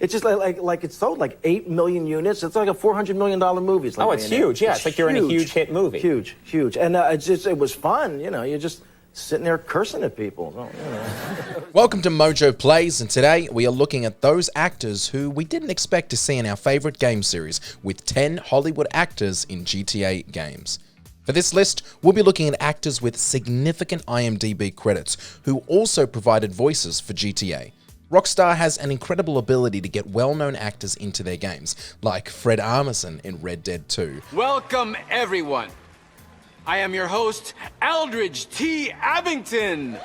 It's just like it sold like 8 million units. It's like a $400 million movie. It's like, it's huge. Yeah, it's like you're in a huge hit movie. Huge. And it was fun. You know, you're just sitting there cursing at people. So, you know. Welcome to MojoPlays, and today we are looking at those actors who we didn't expect to see in our favorite game series with 10 Hollywood actors in GTA games. For this list, we'll be looking at actors with significant IMDB credits who also provided voices for GTA. Rockstar has an incredible ability to get well-known actors into their games, like Fred Armisen in Red Dead 2. Welcome, everyone. I am your host, Aldridge T. Abington.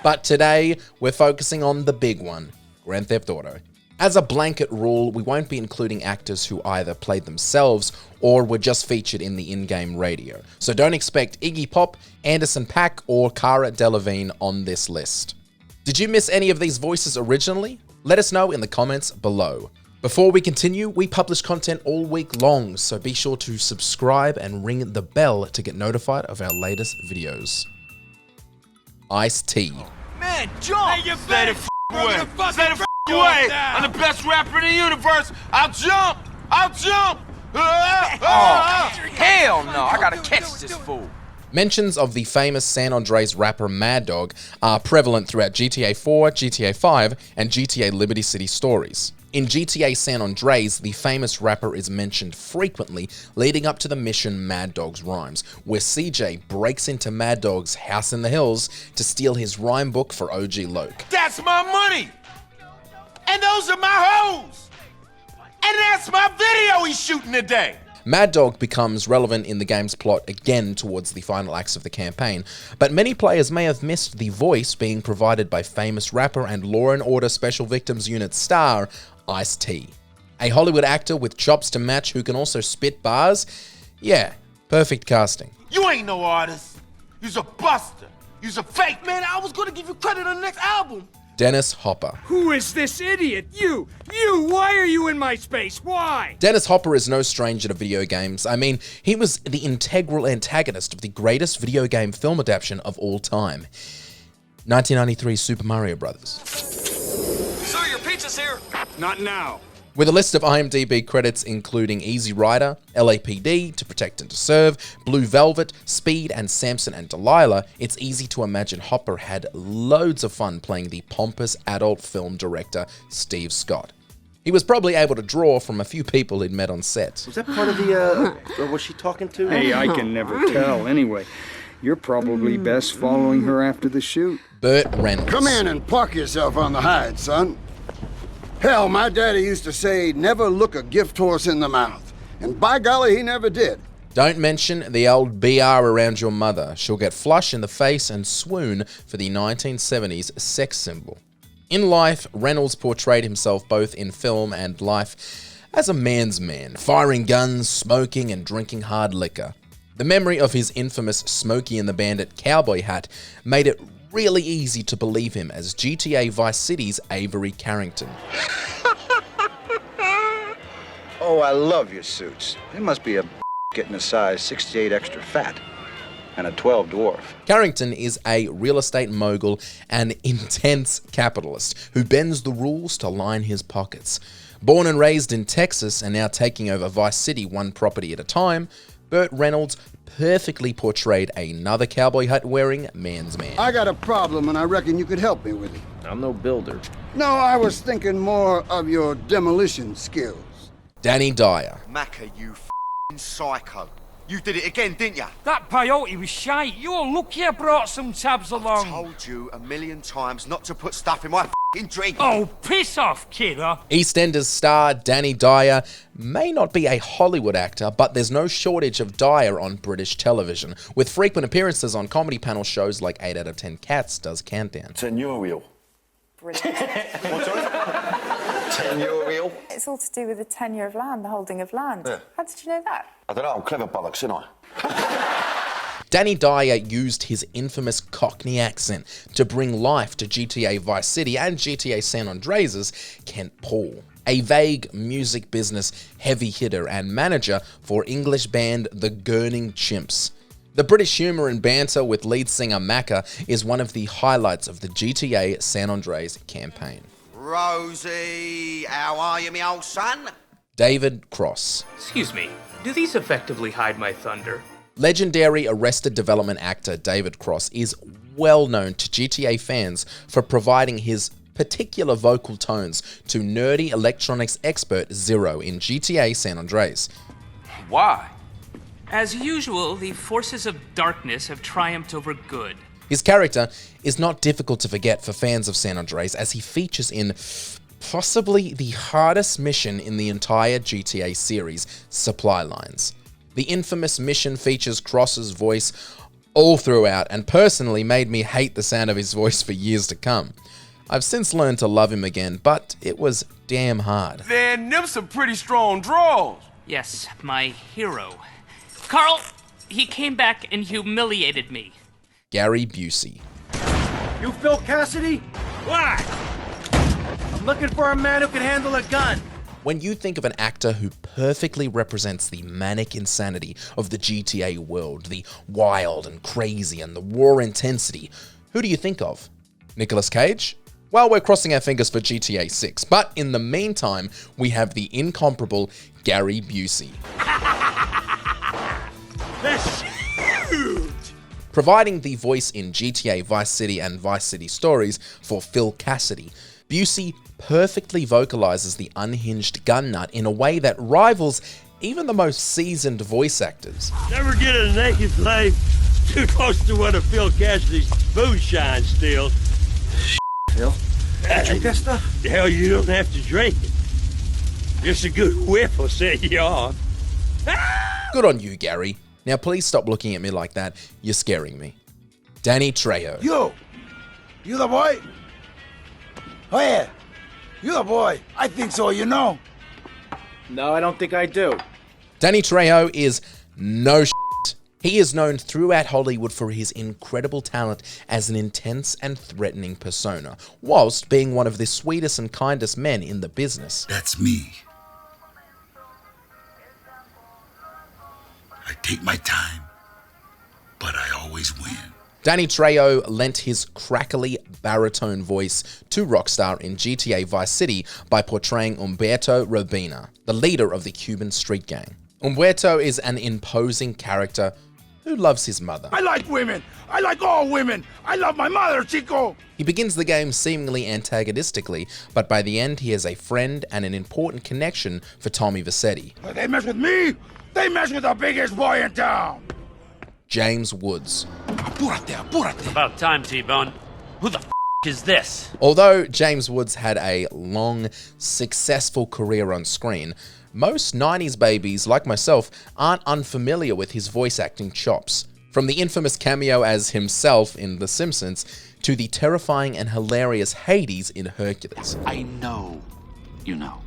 But today, we're focusing on the big one, Grand Theft Auto. As a blanket rule, we won't be including actors who either played themselves or were just featured in the in-game radio. So don't expect Iggy Pop, Anderson .Paak, or Cara Delevingne on this list. Did you miss any of these voices originally? Let us know in the comments below. Before we continue, we publish content all week long, so be sure to subscribe and ring the bell to get notified of our latest videos. Ice-T. Man, jump! Hey, you better away! Away! I'm the best rapper in the universe! I'll jump! Hell no! I gotta catch this fool. Mentions of the famous San Andreas rapper Mad Dog are prevalent throughout GTA 4, GTA 5, and GTA Liberty City stories. In GTA San Andreas, the famous rapper is mentioned frequently leading up to the mission Mad Dog's Rhymes, where CJ breaks into Mad Dog's house in the hills to steal his rhyme book for OG Loke. That's my money! And those are my hoes! And that's my video he's shooting today! Mad Dog becomes relevant in the game's plot again towards the final acts of the campaign, but many players may have missed the voice being provided by famous rapper and Law & Order Special Victims Unit star, Ice-T. A Hollywood actor with chops to match who can also spit bars? Yeah, perfect casting. You ain't no artist. You's a buster. You's a fake. Man, I was gonna give you credit on the next album. Dennis Hopper. Who is this idiot? You! Why are you in my space? Why? Dennis Hopper is no stranger to video games. I mean, he was the integral antagonist of the greatest video game film adaptation of all time. 1993 Super Mario Bros. Sir, your pizza's here. Not now. With a list of IMDb credits including Easy Rider, LAPD, To Protect and to Serve, Blue Velvet, Speed, and Samson and Delilah, it's easy to imagine Hopper had loads of fun playing the pompous adult film director Steve Scott. He was probably able to draw from a few people he'd met on set. Was that part of the, was she talking to? Hey, I can never tell. Anyway, you're probably best following her after the shoot. Burt Reynolds. Come in and park yourself on the hide, son. Hell, my daddy used to say, never look a gift horse in the mouth. And by golly, he never did. Don't mention the old BR around your mother. She'll get flush in the face and swoon for the 1970s sex symbol. In life, Reynolds portrayed himself both in film and life as a man's man, firing guns, smoking, and drinking hard liquor. The memory of his infamous Smokey and the Bandit cowboy hat made it really easy to believe him as GTA Vice City's Avery Carrington. Oh, I love your suits. It must be a getting a size 68 extra fat and a 12 dwarf. Carrington is a real estate mogul and intense capitalist who bends the rules to line his pockets. Born and raised in Texas and now taking over Vice City one property at a time, Burt Reynolds perfectly portrayed another cowboy hat wearing man's man. I got a problem and I reckon you could help me with it. I'm no builder. No, I was thinking more of your demolition skills. Danny Dyer. Macca, you f***ing psycho. You did it again, didn't ya? That peyote was shite. You're lucky I brought some tabs along. Told you a million times not to put stuff in my f***ing drink. Oh, piss off, kidder. EastEnders star Danny Dyer may not be a Hollywood actor, but there's no shortage of Dyer on British television, with frequent appearances on comedy panel shows like 8 out of 10 Cats does Countdown. Tenurial. Brilliant. Tenurial? It's all to do with the tenure of land, the holding of land. Yeah. How did you know that? I don't know, I'm clever bollocks, ain't I? Danny Dyer used his infamous Cockney accent to bring life to GTA Vice City and GTA San Andreas' Kent Paul, a vague music business heavy hitter and manager for English band The Gurning Chimps. The British humour and banter with lead singer Macca is one of the highlights of the GTA San Andreas campaign. Rosie, how are you, me old son? David Cross. Excuse me, do these effectively hide my thunder? Legendary Arrested Development actor David Cross is well known to GTA fans for providing his particular vocal tones to nerdy electronics expert Zero in GTA San Andreas. Why? As usual, the forces of darkness have triumphed over good. His character is not difficult to forget for fans of San Andreas, as he features in possibly the hardest mission in the entire GTA series, Supply Lines. The infamous mission features Cross's voice all throughout and personally made me hate the sound of his voice for years to come. I've since learned to love him again, but it was damn hard. Man, them some pretty strong draws. Yes, my hero. Carl, he came back and humiliated me. Gary Busey. You Phil Cassidy? Why? I'm looking for a man who can handle a gun. When you think of an actor who perfectly represents the manic insanity of the GTA world, the wild and crazy and the raw intensity, who do you think of? Nicolas Cage? Well, we're crossing our fingers for GTA 6, but in the meantime, we have the incomparable Gary Busey. That's huge! Providing the voice in GTA Vice City and Vice City Stories for Phil Cassidy, Busey perfectly vocalizes the unhinged gun nut in a way that rivals even the most seasoned voice actors. Never get a naked flame too close to one of Phil Cassidy's moonshine still. Phil, drink that stuff? Hell, you don't have to drink it. Just a good whiff will set you off. Good on you, Gary. Now please stop looking at me like that. You're scaring me. Danny Trejo. You the boy? Oh yeah, you the boy. I think so, you know. No, I don't think I do. Danny Trejo is no shit. He is known throughout Hollywood for his incredible talent as an intense and threatening persona, whilst being one of the sweetest and kindest men in the business. That's me. I take my time, but I always win. Danny Trejo lent his crackly baritone voice to Rockstar in GTA Vice City by portraying Umberto Robina, the leader of the Cuban street gang. Umberto is an imposing character who loves his mother. I like women. I like all women. I love my mother, Chico. He begins the game seemingly antagonistically, but by the end he has a friend and an important connection for Tommy Vercetti. They mess with me, they mess with the biggest boy in town. James Woods. About time, T-Bone. Who the is this? Although James Woods had a long, successful career on screen, most 90s babies like myself aren't unfamiliar with his voice acting chops. From the infamous cameo as himself in The Simpsons to the terrifying and hilarious Hades in Hercules. I know you know.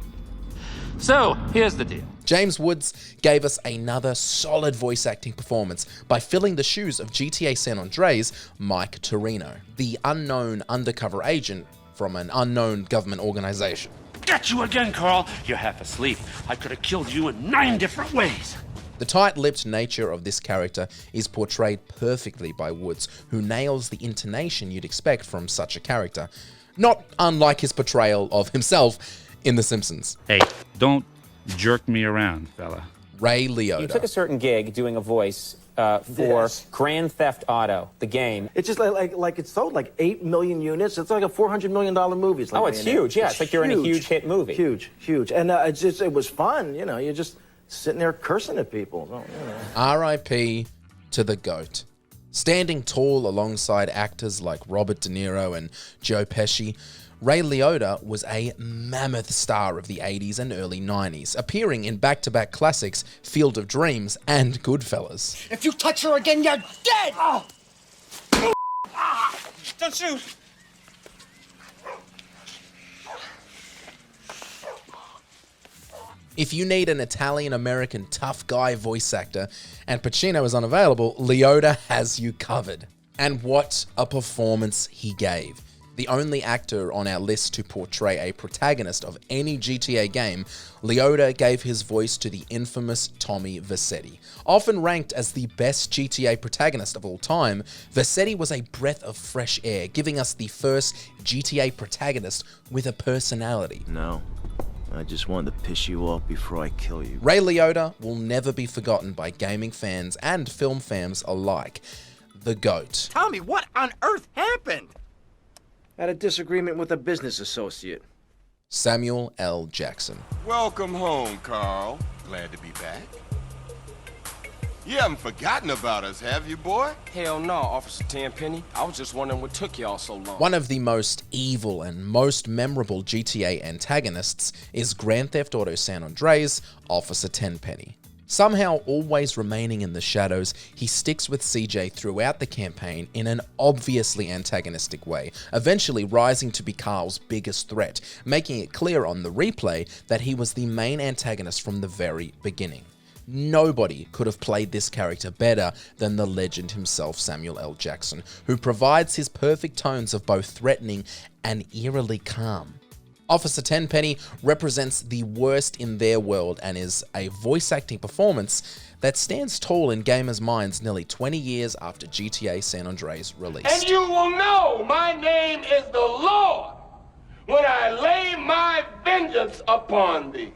So, here's the deal. James Woods gave us another solid voice acting performance by filling the shoes of GTA San Andreas' Mike Torino, the unknown undercover agent from an unknown government organization. Got you again, Carl. You're half asleep. I could have killed you in 9 different ways. The tight-lipped nature of this character is portrayed perfectly by Woods, who nails the intonation you'd expect from such a character, not unlike his portrayal of himself in The Simpsons. Hey, don't jerk me around, fella. Ray Liotta. You took a certain gig doing a voice for Grand Theft Auto, the game. It's just like it sold like 8 million units. It's like a $400 million movie. It's like, Oh, it's huge. Yeah, it's like you're in a huge hit movie. Huge. And it was fun. You know, you're just sitting there cursing at people. You know. R.I.P. to the GOAT. Standing tall alongside actors like Robert De Niro and Joe Pesci, Ray Liotta was a mammoth star of the 80s and early 90s, appearing in back-to-back classics Field of Dreams and Goodfellas. If you touch her again, you're dead! Oh. Don't shoot! If you need an Italian-American tough guy voice actor and Pacino is unavailable, Liotta has you covered. And what a performance he gave. The only actor on our list to portray a protagonist of any GTA game, Liotta gave his voice to the infamous Tommy Vercetti. Often ranked as the best GTA protagonist of all time, Vercetti was a breath of fresh air, giving us the first GTA protagonist with a personality. No, I just wanted to piss you off before I kill you. Ray Liotta will never be forgotten by gaming fans and film fans alike. The GOAT. Tommy, what on earth happened? Had a disagreement with a business associate. Samuel L. Jackson. Welcome home, Carl. Glad to be back. You haven't forgotten about us, have you, boy? Hell no, Officer Tenpenny. I was just wondering what took y'all so long. One of the most evil and most memorable GTA antagonists is Grand Theft Auto San Andreas' Officer Tenpenny. Somehow always remaining in the shadows, he sticks with CJ throughout the campaign in an obviously antagonistic way, eventually rising to be Carl's biggest threat, making it clear on the replay that he was the main antagonist from the very beginning. Nobody could have played this character better than the legend himself, Samuel L. Jackson, who provides his perfect tones of both threatening and eerily calm. Officer Tenpenny represents the worst in their world and is a voice acting performance that stands tall in gamers' minds nearly 20 years after GTA San Andreas release. And you will know my name is the Lord when I lay my vengeance upon thee.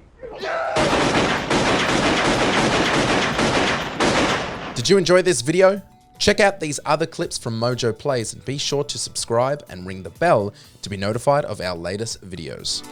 Did you enjoy this video? Check out these other clips from MojoPlays and be sure to subscribe and ring the bell to be notified of our latest videos.